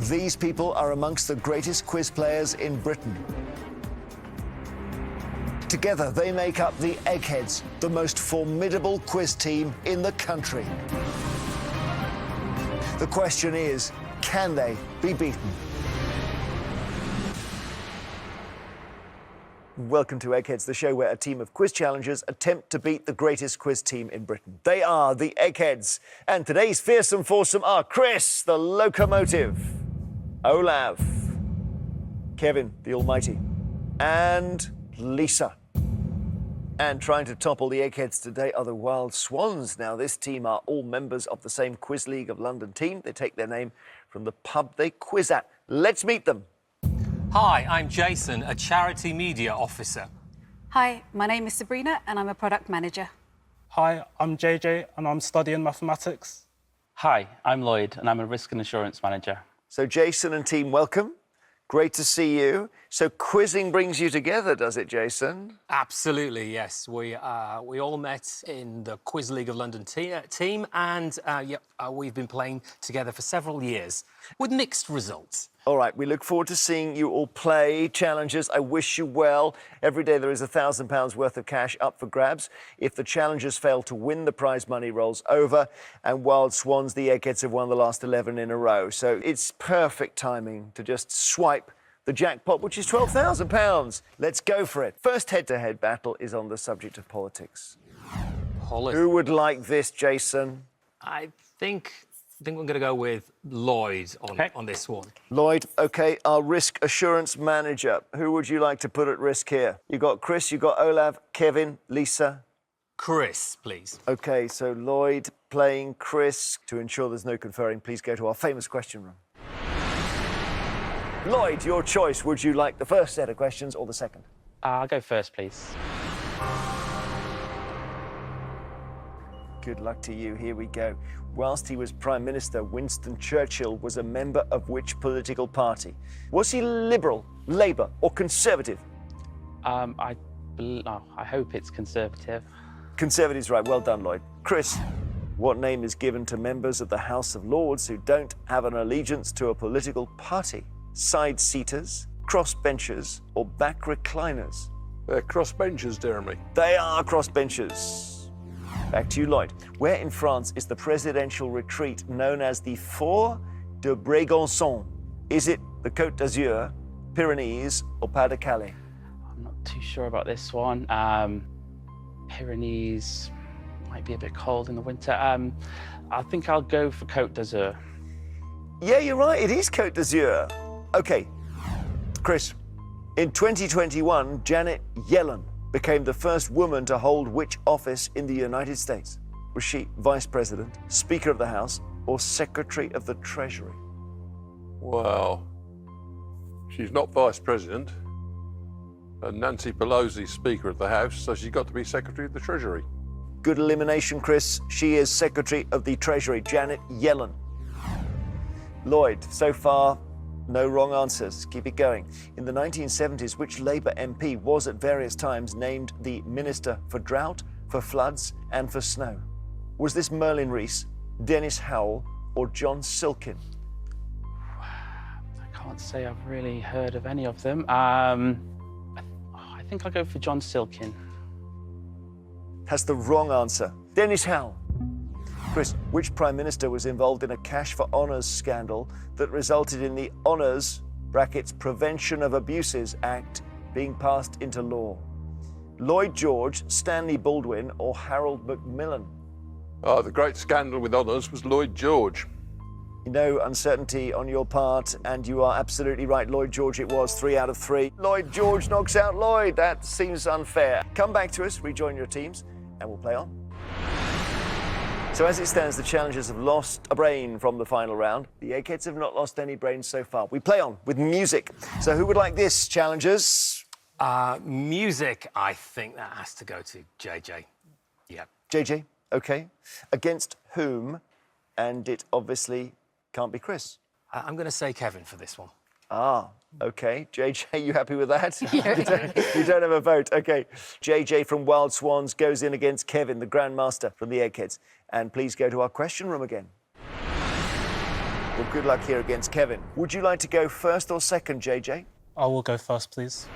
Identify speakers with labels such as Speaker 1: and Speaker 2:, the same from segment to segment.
Speaker 1: These people are amongst the greatest quiz players in Britain. Together, they make up the Eggheads, the most formidable quiz team in the country. The question is, can they be beaten? Welcome to Eggheads, the show where a team of quiz challengers attempt to beat the greatest quiz team in Britain. They are the Eggheads, and today's fearsome foursome are Chris, the locomotive, Olav, Kevin, the almighty, and Lisa. And trying to topple the Eggheads today are the Wild Swans. Now, this team are all members of the same Quiz League of London team. They take their name from the pub they quiz at. Let's meet them.
Speaker 2: Hi, I'm Jason, a charity media officer.
Speaker 3: Hi, my name is Sabrina and I'm a product manager.
Speaker 4: Hi, I'm JJ and I'm studying mathematics.
Speaker 5: Hi, I'm Lloyd and I'm a risk and assurance manager.
Speaker 1: So Jason and team, welcome. Great to see you. So quizzing brings you together, does it, Jason?
Speaker 2: Absolutely, yes. We all met in the Quiz League of London team, and we've been playing together for several years with mixed results.
Speaker 1: All right, we look forward to seeing you all play. Challengers, I wish you well. Every day there is £1,000 worth of cash up for grabs. If the challengers fail to win, the prize money rolls over. And Wild Swans, the Eggheads, have won the last 11 in a row. So it's perfect timing to just swipe the jackpot, which is £12,000. Let's go for it. First head-to-head battle is on the subject of politics. Who would like this, Jason?
Speaker 2: I think we're going to go with Lloyd on this one.
Speaker 1: Lloyd, OK, our risk assurance manager. Who would you like to put at risk here? You got Chris, you got Olav, Kevin, Lisa.
Speaker 2: Chris, please.
Speaker 1: OK, so Lloyd playing Chris. To ensure there's no conferring, please go to our famous question room. Lloyd, your choice. Would you like the first set of questions or the second?
Speaker 5: I'll go first, please.
Speaker 1: Good luck to you. Here we go. Whilst he was Prime Minister, Winston Churchill was a member of which political party? Was he Liberal, Labour or Conservative?
Speaker 5: I hope it's Conservative.
Speaker 1: Conservative's right. Well done, Lloyd. Chris, what name is given to members of the House of Lords who don't have an allegiance to a political party? Side-seaters, cross-benchers or back recliners?
Speaker 6: They're cross-benchers, Jeremy.
Speaker 1: They are cross-benchers. Back to you, Lloyd. Where in France is the presidential retreat known as the Fort de Brégançon? Is it the Côte d'Azur, Pyrenees or Pas-de-Calais?
Speaker 5: I'm not too sure about this one. Pyrenees might be a bit cold in the winter. I think I'll go for Côte d'Azur.
Speaker 1: Yeah, you're right. It is Côte d'Azur. OK. Chris, in 2021, Janet Yellen became the first woman to hold which office in the United States? Was she Vice President, Speaker of the House, or Secretary of the Treasury?
Speaker 6: Well, she's not Vice President. And Nancy Pelosi's Speaker of the House, so she's got to be Secretary of the Treasury.
Speaker 1: Good elimination, Chris. She is Secretary of the Treasury, Janet Yellen. Lloyd, so far, no wrong answers. Keep it going. In the 1970s, which Labour MP was at various times named the Minister for Drought, for Floods and for Snow? Was this Merlin Rees, Dennis Howell or John Silkin?
Speaker 5: I can't say I've really heard of any of them. I think I'll go for John Silkin.
Speaker 1: That's the wrong answer. Dennis Howell. Chris, which Prime Minister was involved in a cash for honours scandal that resulted in the Honours (brackets Prevention of Abuses) Act being passed into law? Lloyd George, Stanley Baldwin or Harold Macmillan?
Speaker 6: The great scandal with honours was Lloyd George.
Speaker 1: No uncertainty on your part, and you are absolutely right. Lloyd George it was, 3 out of 3. Lloyd George knocks out Lloyd. That seems unfair. Come back to us, rejoin your teams, and we'll play on. So as it stands, the challengers have lost a brain from the final round. The Eggheads have not lost any brains so far. We play on with music. So who would like this, challengers?
Speaker 2: Music, I think that has to go to JJ. Yeah.
Speaker 1: JJ, OK. Against whom? And it obviously can't be Chris.
Speaker 2: I'm going to say Kevin for this one.
Speaker 1: OK. JJ, you happy with that? Yeah. you don't have a vote. OK. JJ from Wild Swans goes in against Kevin, the Grandmaster from the Eggheads. And please go to our question room again. Well, good luck here against Kevin. Would you like to go first or second, JJ?
Speaker 4: I will go first, please.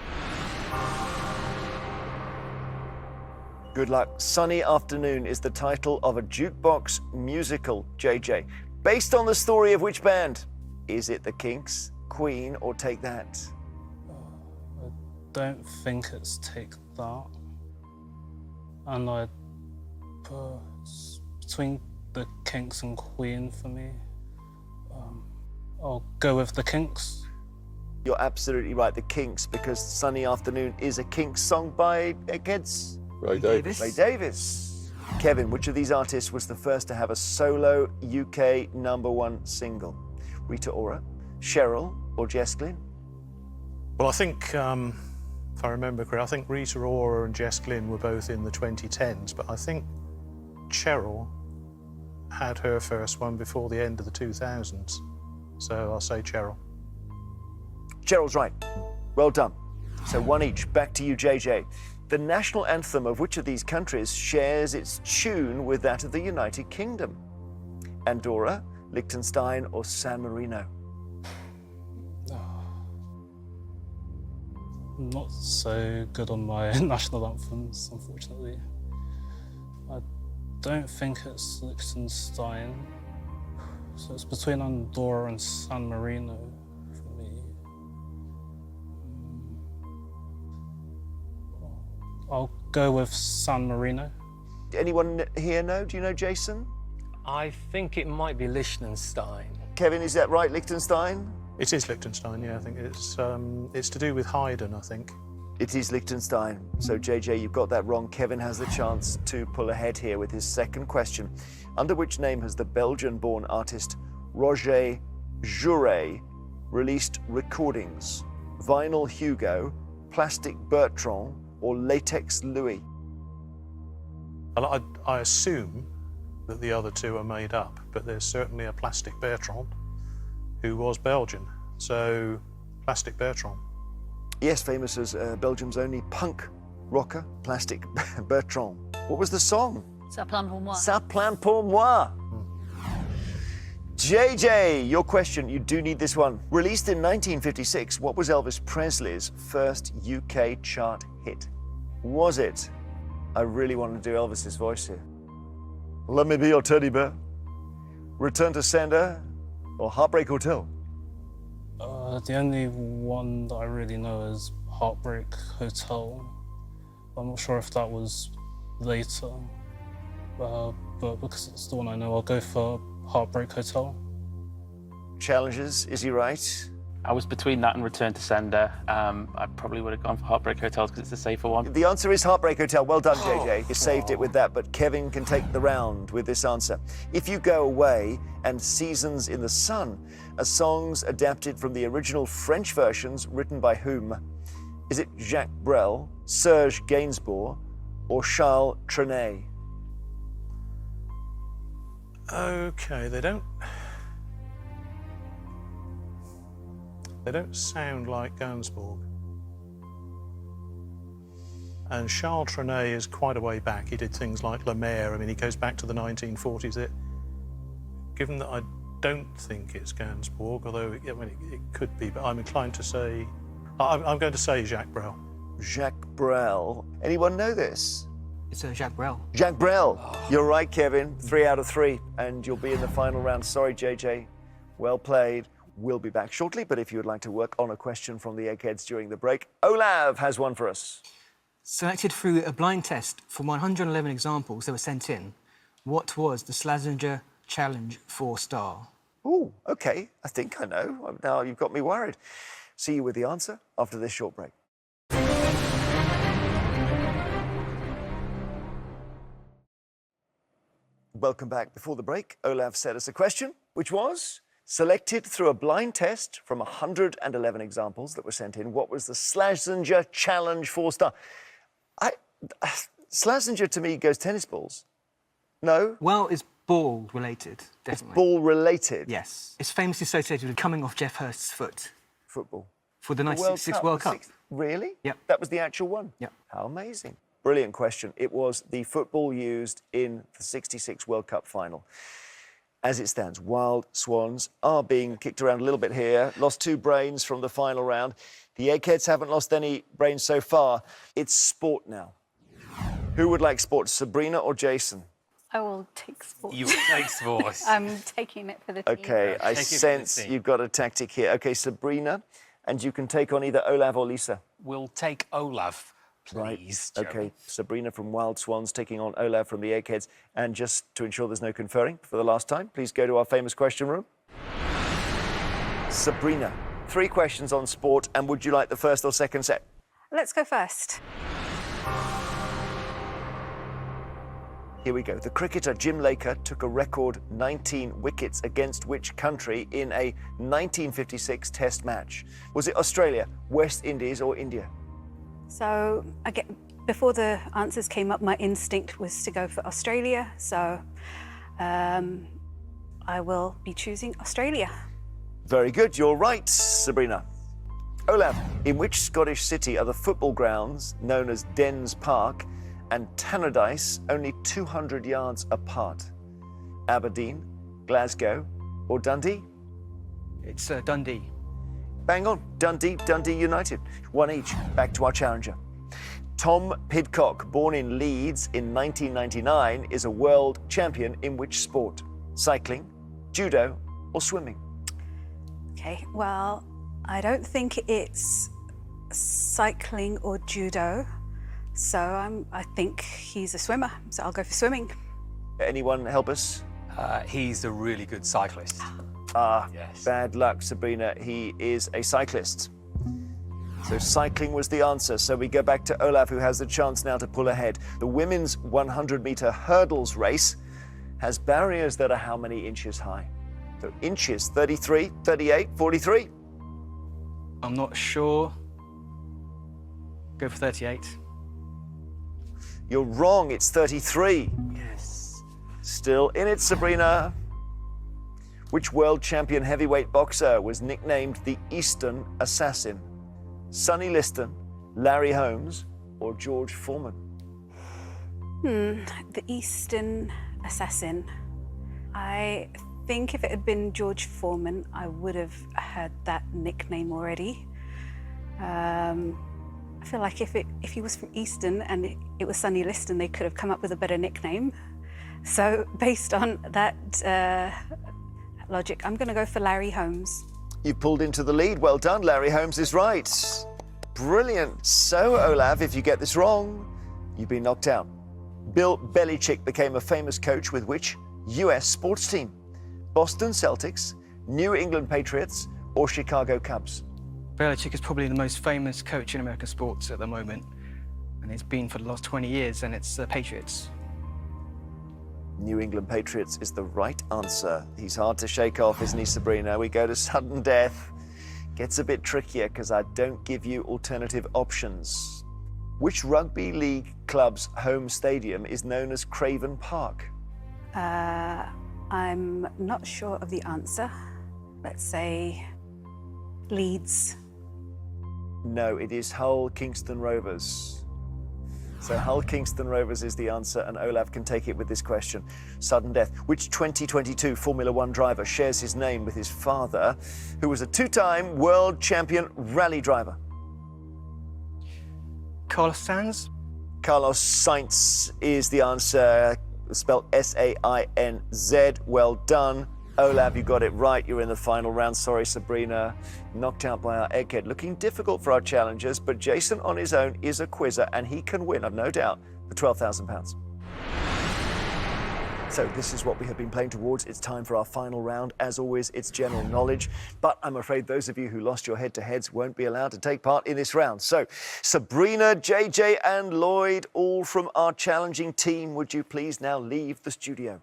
Speaker 1: Good luck. Sunny Afternoon is the title of a jukebox musical, JJ. Based on the story of which band? Is it the Kinks, Queen, or Take That?
Speaker 4: I don't think it's Take That. And it's between the Kinks and Queen for me. I'll go with the Kinks.
Speaker 1: You're absolutely right, the Kinks, because Sunny Afternoon is a Kinks song by Eggheads
Speaker 6: Ray Davis.
Speaker 1: Ray Davis. Kevin, which of these artists was the first to have a solo UK #1 single? Rita Ora, Cheryl, or Jess Glynne?
Speaker 7: Well, I think, if I remember correctly, I think Rita Ora and Jess Glynne were both in the 2010s, but I think Cheryl had her first one before the end of the 2000s. So I'll say Cheryl.
Speaker 1: Cheryl's right. Well done. So one each. Back to you, JJ. The national anthem of which of these countries shares its tune with that of the United Kingdom? Andorra, Liechtenstein, or San Marino?
Speaker 4: I'm not so good on my national anthems, unfortunately. I don't think it's Liechtenstein. So it's between Andorra and San Marino for me. I'll go with San Marino.
Speaker 1: Anyone here know? Do you know, Jason?
Speaker 2: I think it might be Liechtenstein.
Speaker 1: Kevin, is that right, Liechtenstein?
Speaker 7: It is Liechtenstein, yeah, I think it's to do with Haydn, I think.
Speaker 1: It is Liechtenstein. So, JJ, you've got that wrong. Kevin has the chance to pull ahead here with his second question. Under which name has the Belgian-born artist Roger Jouret released recordings? Vinyl Hugo, Plastic Bertrand, or Latex Louis?
Speaker 7: I assume that the other two are made up, but there's certainly a Plastic Bertrand who was Belgian. So, Plastic Bertrand.
Speaker 1: Yes, famous as Belgium's only punk rocker, Plastic Bertrand. What was the song?
Speaker 8: Ça plane pour moi.
Speaker 1: Ça plane pour moi. JJ, your question, you do need this one. Released in 1956, what was Elvis Presley's first UK chart hit? Was it? I really want to do Elvis's voice here. Let Me Be Your Teddy Bear, Return to Sender, or Heartbreak Hotel?
Speaker 4: The only one that I really know is Heartbreak Hotel. I'm not sure if that was later, but because it's the one I know, I'll go for Heartbreak Hotel.
Speaker 1: Challenges, is he right?
Speaker 5: I was between that and Return to Sender. I probably would have gone for Heartbreak Hotel because it's the safer one.
Speaker 1: The answer is Heartbreak Hotel. Well done, JJ. You saved it with that, but Kevin can take the round with this answer. If You Go Away and Seasons in the Sun are songs adapted from the original French versions written by whom? Is it Jacques Brel, Serge Gainsbourg, or Charles Trenet?
Speaker 7: Okay, they don't sound like Gainsbourg. And Charles Trenet is quite a way back. He did things like La Mer. I mean, he goes back to the 1940s. Given that I don't think it's Gainsbourg, although it could be, but I'm inclined to say, I'm going to say Jacques Brel.
Speaker 1: Jacques Brel. Anyone know this?
Speaker 9: It's Jacques Brel.
Speaker 1: Jacques Brel. You're right, Kevin. 3 out of 3, and you'll be in the final round. Sorry, JJ. Well played. We'll be back shortly, but if you would like to work on a question from the Eggheads during the break, Olav has one for us.
Speaker 9: Selected through a blind test from 111 examples that were sent in, what was the Schlesinger Challenge 4-star?
Speaker 1: Oh, okay. I think I know. Now you've got me worried. See you with the answer after this short break. Welcome back. Before the break, Olav set us a question, which was, selected through a blind test from 111 examples that were sent in, what was the Schlesinger Challenge 4-star? Schlesinger to me goes tennis balls. No?
Speaker 9: Well, it's ball related, definitely.
Speaker 1: It's ball related.
Speaker 9: Yes. It's famously associated with coming off Jeff Hurst's foot.
Speaker 1: Football.
Speaker 9: For the 1966 World Cup.
Speaker 1: Really?
Speaker 9: Yep.
Speaker 1: That was the actual one?
Speaker 9: Yep.
Speaker 1: How amazing. Brilliant question. It was the football used in the 66 World Cup final. as it stands. Wild Swans are being kicked around a little bit here. Lost 2 brains from the final round. The Eggheads haven't lost any brains so far. It's sport now. Who would like sport, Sabrina or Jason?
Speaker 3: I will take sport.
Speaker 2: You take sport.
Speaker 3: I'm taking it for the team.
Speaker 1: Okay, I
Speaker 2: Take it for the
Speaker 1: sense
Speaker 2: team.
Speaker 1: you've got a tactic here. Okay, Sabrina, and you can take on either Olav or Lisa.
Speaker 2: We'll take Olav,
Speaker 1: Right.
Speaker 2: please. Jeremy.
Speaker 1: Okay, Sabrina from Wild Swans taking on Olav from the Eggheads. And just to ensure there's no conferring for the last time, please go to our famous question room. Sabrina, 3 questions on sport, and would you like the first or second set?
Speaker 3: Let's go first.
Speaker 1: Here we go. The cricketer Jim Laker took a record 19 wickets against which country in a 1956 Test match? Was it Australia, West Indies, or India?
Speaker 3: So, again, before the answers came up, my instinct was to go for Australia. So, I will be choosing Australia.
Speaker 1: Very good. You're right, Sabrina. Olav, in which Scottish city are the football grounds known as Dens Park and Tannadice only 200 yards apart? Aberdeen, Glasgow, or Dundee?
Speaker 9: It's Dundee.
Speaker 1: Bang on. Dundee United. 1 each. Back to our challenger. Tom Pidcock, born in Leeds in 1999, is a world champion in which sport? Cycling, judo, or swimming?
Speaker 3: Okay, well, I don't think it's cycling or judo. So I think he's a swimmer. So I'll go for swimming.
Speaker 1: Anyone help us?
Speaker 2: He's a really good cyclist. Yes.
Speaker 1: Bad luck, Sabrina. He is a cyclist. So cycling was the answer. So we go back to Olav, who has the chance now to pull ahead. The women's 100-meter hurdles race has barriers that are how many inches high? So inches, 33, 38, 43.
Speaker 9: I'm not sure. Go for 38.
Speaker 1: You're wrong, it's 33.
Speaker 2: Yes.
Speaker 1: Still in it, Sabrina. Which world champion heavyweight boxer was nicknamed the Eastern Assassin? Sonny Liston, Larry Holmes, or George Foreman?
Speaker 3: The Eastern Assassin. I think if it had been George Foreman, I would have heard that nickname already. I feel like if he was from Easton and it was Sonny Liston, they could have come up with a better nickname. So based on that logic, I'm going to go for Larry Holmes.
Speaker 1: You've pulled into the lead. Well done. Larry Holmes is right. Brilliant. So, Olav, if you get this wrong, you've been knocked out. Bill Belichick became a famous coach with which US sports team? Boston Celtics, New England Patriots, or Chicago Cubs?
Speaker 9: Belichick is probably the most famous coach in American sports at the moment, and it's been for the last 20 years, and it's the Patriots.
Speaker 1: New England Patriots is the right answer. He's hard to shake off, isn't he, Sabrina? We go to sudden death. Gets a bit trickier because I don't give you alternative options. Which rugby league club's home stadium is known as Craven Park?
Speaker 3: I'm not sure of the answer. Let's say Leeds.
Speaker 1: No, it is Hull Kingston Rovers. So Hull Kingston Rovers is the answer, and Olav can take it with this question. Sudden death. Which 2022 Formula One driver shares his name with his father, who was a 2-time world champion rally driver?
Speaker 9: Carlos Sainz?
Speaker 1: Carlos Sainz is the answer, spelled S-A-I-N-Z. Well done. Olav, you got it right. You're in the final round. Sorry, Sabrina. Knocked out by our Egghead. Looking difficult for our challengers, but Jason on his own is a quizzer, and he can win, I've no doubt, for £12,000. So this is what we have been playing towards. It's time for our final round. As always, it's general knowledge, but I'm afraid those of you who lost your head-to-heads won't be allowed to take part in this round. So Sabrina, JJ, and Lloyd, all from our challenging team, would you please now leave the studio?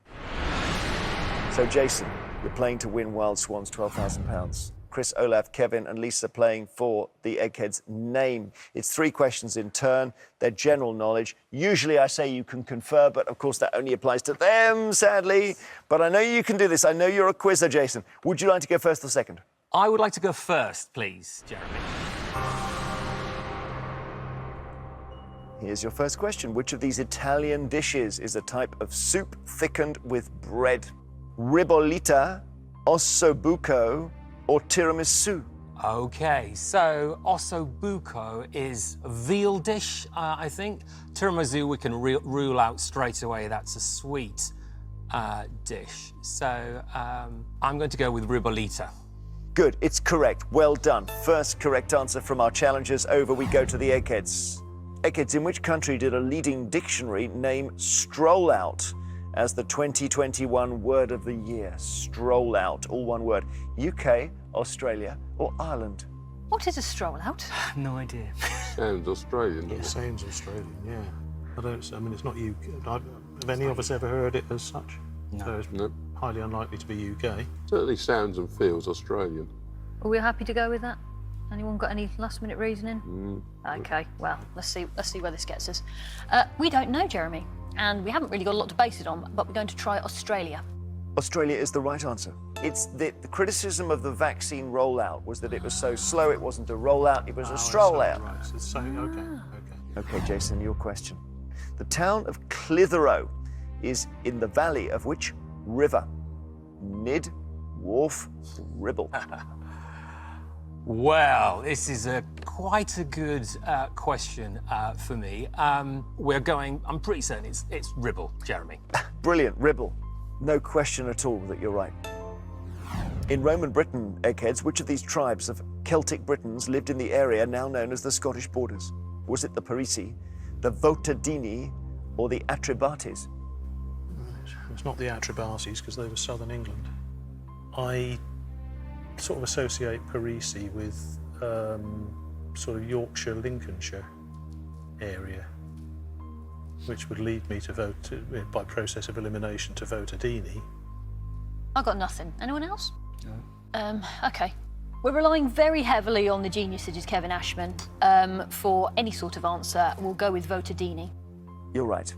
Speaker 1: So Jason, you're playing to win Wild Swans £12,000. Chris, Olav, Kevin, and Lisa playing for the Eggheads name. It's 3 questions in turn. They're general knowledge. Usually I say you can confer, but of course that only applies to them, sadly. But I know you can do this. I know you're a quizzer, Jason. Would you like to go first or second?
Speaker 2: I would like to go first, please, Jeremy.
Speaker 1: Here's your first question. Which of these Italian dishes is a type of soup thickened with bread? ribollita, ossobuco, or tiramisu?
Speaker 2: Okay, so ossobuco is a veal dish, I think. Tiramisu we can rule out straight away. That's a sweet dish. So I'm going to go with ribollita.
Speaker 1: Good, it's correct. Well done. First correct answer from our challengers. Over we go to the Eggheads. Eggheads, in which country did a leading dictionary name stroll out as the 2021 word of the year? Stroll out, all one word. UK, Australia, or Ireland?
Speaker 8: What is a stroll out?
Speaker 9: No idea.
Speaker 6: Sounds Australian, doesn't
Speaker 7: It
Speaker 6: it?
Speaker 7: sounds Australian, yeah. I mean, it's not UK. Have any of us ever heard it as such?
Speaker 9: No.
Speaker 7: So it's
Speaker 6: No.
Speaker 7: highly unlikely to be UK.
Speaker 6: Certainly sounds and feels Australian.
Speaker 8: Are we happy to go with that? Anyone got any last-minute reasoning? Okay, well, let's see where this gets us. We don't know, Jeremy, and we haven't really got a lot to base it on, but we're going to try Australia.
Speaker 1: Australia is the right answer. It's the criticism of the vaccine rollout was that it was so slow, it wasn't a rollout, it was a stroll out.
Speaker 7: Right, so it's okay.
Speaker 1: Okay, Jason, your question. The town of Clitheroe is in the valley of which river? Nid, Wharfe, Ribble.
Speaker 2: Well, this is quite a good question for me. I'm pretty certain it's Ribble, Jeremy.
Speaker 1: Brilliant, Ribble. No question at all that you're right. In Roman Britain, Eggheads, which of these tribes of Celtic Britons lived in the area now known as the Scottish borders? Was it the Parisi, the Votadini, or the Atrebates?
Speaker 7: It's not the Atrebates because they were southern England. I sort of associate Parisi with sort of Yorkshire, Lincolnshire area, which would lead me to vote, by process of elimination, to Votadini.
Speaker 8: I've got nothing. Anyone else? No. Okay. We're relying very heavily on the genius that is Kevin Ashman. For any sort of answer, we'll go with Votadini.
Speaker 1: You're right.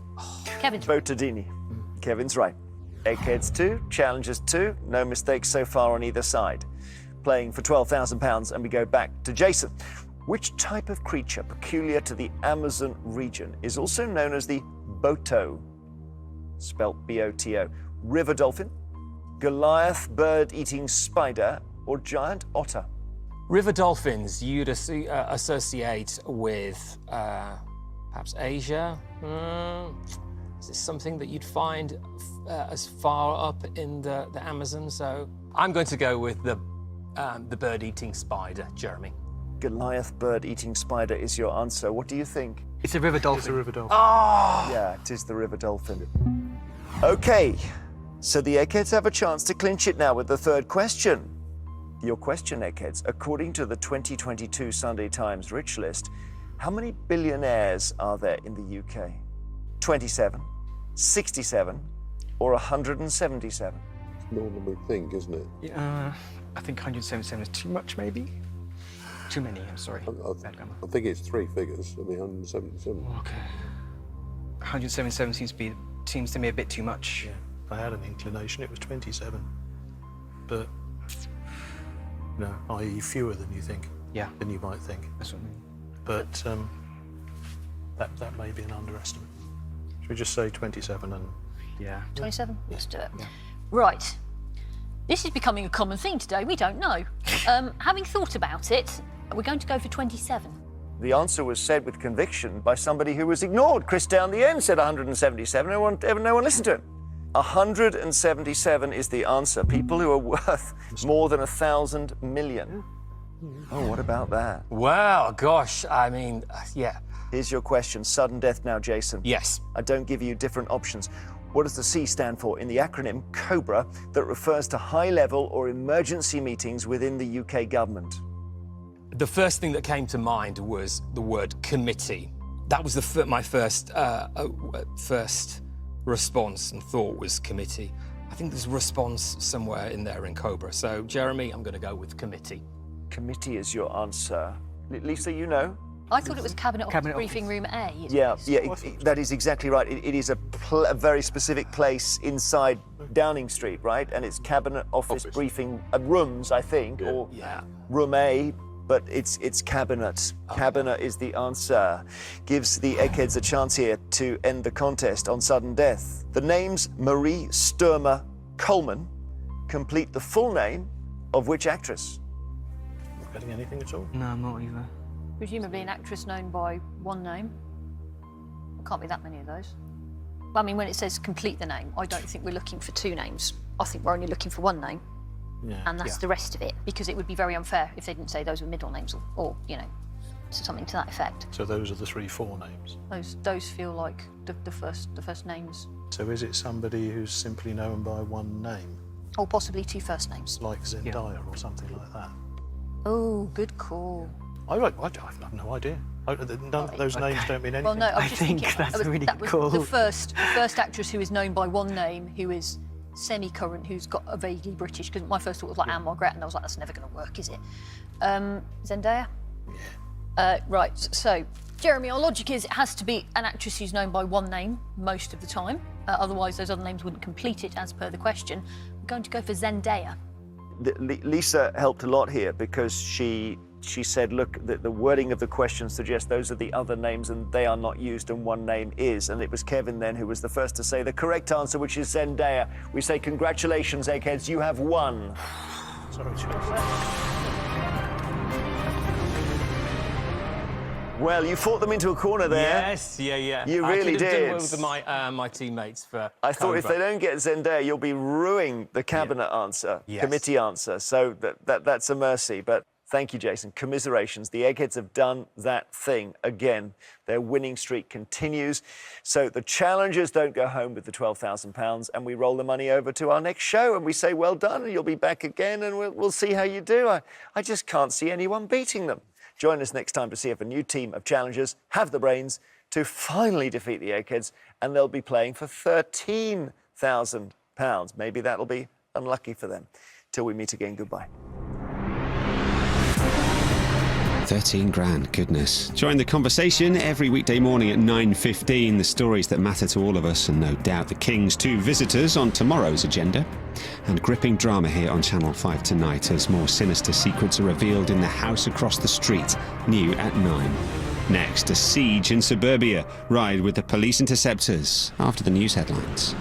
Speaker 8: Kevin's
Speaker 1: Votadini. Kevin's right. Eggheads 2, Challengers 2, no mistakes so far on either side. Playing for £12,000 and we go back to Jason. Which type of creature peculiar to the Amazon region is also known as the boto, spelt B-O-T-O, river dolphin, Goliath bird-eating spider, or giant otter?
Speaker 2: River dolphins you'd associate with perhaps Asia. Is this something that you'd find as far up in the Amazon? So I'm going to go with the bird-eating spider, Jeremy.
Speaker 1: Goliath bird-eating spider is your answer. What do you think?
Speaker 9: It's a river dolphin.
Speaker 7: It's a river dolphin.
Speaker 1: Yeah, it is the river dolphin. Okay, so the Eggheads have a chance to clinch it now with the third question. Your question, Eggheads, according to the 2022 Sunday Times Rich List, how many billionaires are there in the UK? 27, 67, or 177?
Speaker 6: It's more than we think, isn't it?
Speaker 9: Yeah, I think 177 is too much, maybe? Too many, I'm sorry. Bad grammar.
Speaker 6: I think it's three figures. It'll be 177.
Speaker 9: Okay. 177 seems to me a bit too much.
Speaker 7: Yeah, I had an inclination it was 27, but i.e. fewer than you think.
Speaker 9: Yeah.
Speaker 7: Than you might think.
Speaker 9: That's what I mean.
Speaker 7: But that may be an underestimate. Should we just say 27 and...
Speaker 9: Yeah.
Speaker 8: 27? Let's do it. Yeah. Right. This is becoming a common theme today. We don't know. Having thought about it, we're going to go for 27.
Speaker 1: The answer was said with conviction by somebody who was ignored. Chris down the end said 177. No one listened to him. 177 is the answer. People who are worth more than 1,000 million. Oh, what about that?
Speaker 2: Well, gosh, I mean, yeah.
Speaker 1: Here's your question. Sudden death now, Jason.
Speaker 2: Yes.
Speaker 1: I don't give you different options. What does the C stand for in the acronym COBRA that refers to high-level or emergency meetings within the UK government?
Speaker 2: The first thing that came to mind was the word committee. That was my first response and thought was committee. I think there's a response somewhere in there in COBRA. So, Jeremy, I'm going to go with committee.
Speaker 1: Committee is your answer. Lisa, you know?
Speaker 8: I thought it was Cabinet Office Briefing Room A.
Speaker 1: Yeah, that is exactly right. It is a very specific place inside Downing Street, right? And it's Cabinet Office Briefing Rooms, I think, or Room A, but it's Cabinet. Cabinet is the answer. Gives the Eggheads a chance here to end the contest on sudden death. The names Marie Sturmer Coleman complete the full name of which actress?
Speaker 7: Not getting anything at all?
Speaker 9: No, I'm not either.
Speaker 8: Presumably an actress known by one name. There can't be that many of those. Well, I mean, when it says complete the name, I don't think we're looking for two names. I think we're only looking for one name,
Speaker 7: Yeah.
Speaker 8: and that's the rest of it, because it would be very unfair if they didn't say those were middle names or you know, something to that effect.
Speaker 7: So those are the 3 forenames.
Speaker 8: Those feel like the first names,
Speaker 7: So is it somebody who's simply known by one name,
Speaker 8: or possibly 2 first names.
Speaker 7: like Zendaya or something like that?
Speaker 8: Oh, good call.
Speaker 7: I have no idea. None of those names don't mean anything.
Speaker 8: Well, no,
Speaker 9: I think that's a really
Speaker 8: that
Speaker 9: good
Speaker 8: was
Speaker 9: call.
Speaker 8: the first actress who is known by one name, who is semi-current, who's got a vaguely British. Because my first thought was like Anne Margaret, and I was like, that's never going to work, is it? Zendaya. Yeah. Right. So, Jeremy, our logic is it has to be an actress who's known by one name most of the time. Otherwise, those other names wouldn't complete it as per the question. We're going to go for Zendaya.
Speaker 1: Lisa helped a lot here because she said, look, the wording of the question suggests those are the other names and they are not used and one name is. And it was Kevin then who was the first to say the correct answer, which is Zendaya. We say congratulations, Eggheads, you have won.
Speaker 7: Sorry, Chelsea.
Speaker 1: Well, you fought them into a corner there.
Speaker 2: Yes, yeah.
Speaker 1: You really
Speaker 2: I could have
Speaker 1: did.
Speaker 2: done with my teammates for.
Speaker 1: I thought if
Speaker 2: Cobra.
Speaker 1: they don't get Zendaya, you'll be ruining the cabinet answer,
Speaker 2: Yes.
Speaker 1: committee answer. So that's a mercy. But thank you, Jason. Commiserations. The Eggheads have done that thing again. Their winning streak continues. So the challengers don't go home with the £12,000, and we roll the money over to our next show, and we say, well done, and you'll be back again, and we'll see how you do. I just can't see anyone beating them. Join us next time to see if a new team of challengers have the brains to finally defeat the Eggheads, and they'll be playing for £13,000. Maybe that'll be unlucky for them. Till we meet again, goodbye.
Speaker 10: 13 grand, goodness. Join the conversation every weekday morning at 9:15. The stories that matter to all of us, and no doubt the King's 2 visitors on tomorrow's agenda. And gripping drama here on Channel 5 tonight as more sinister secrets are revealed in the house across the street, new at 9. Next, a siege in suburbia. Ride with the police interceptors after the news headlines.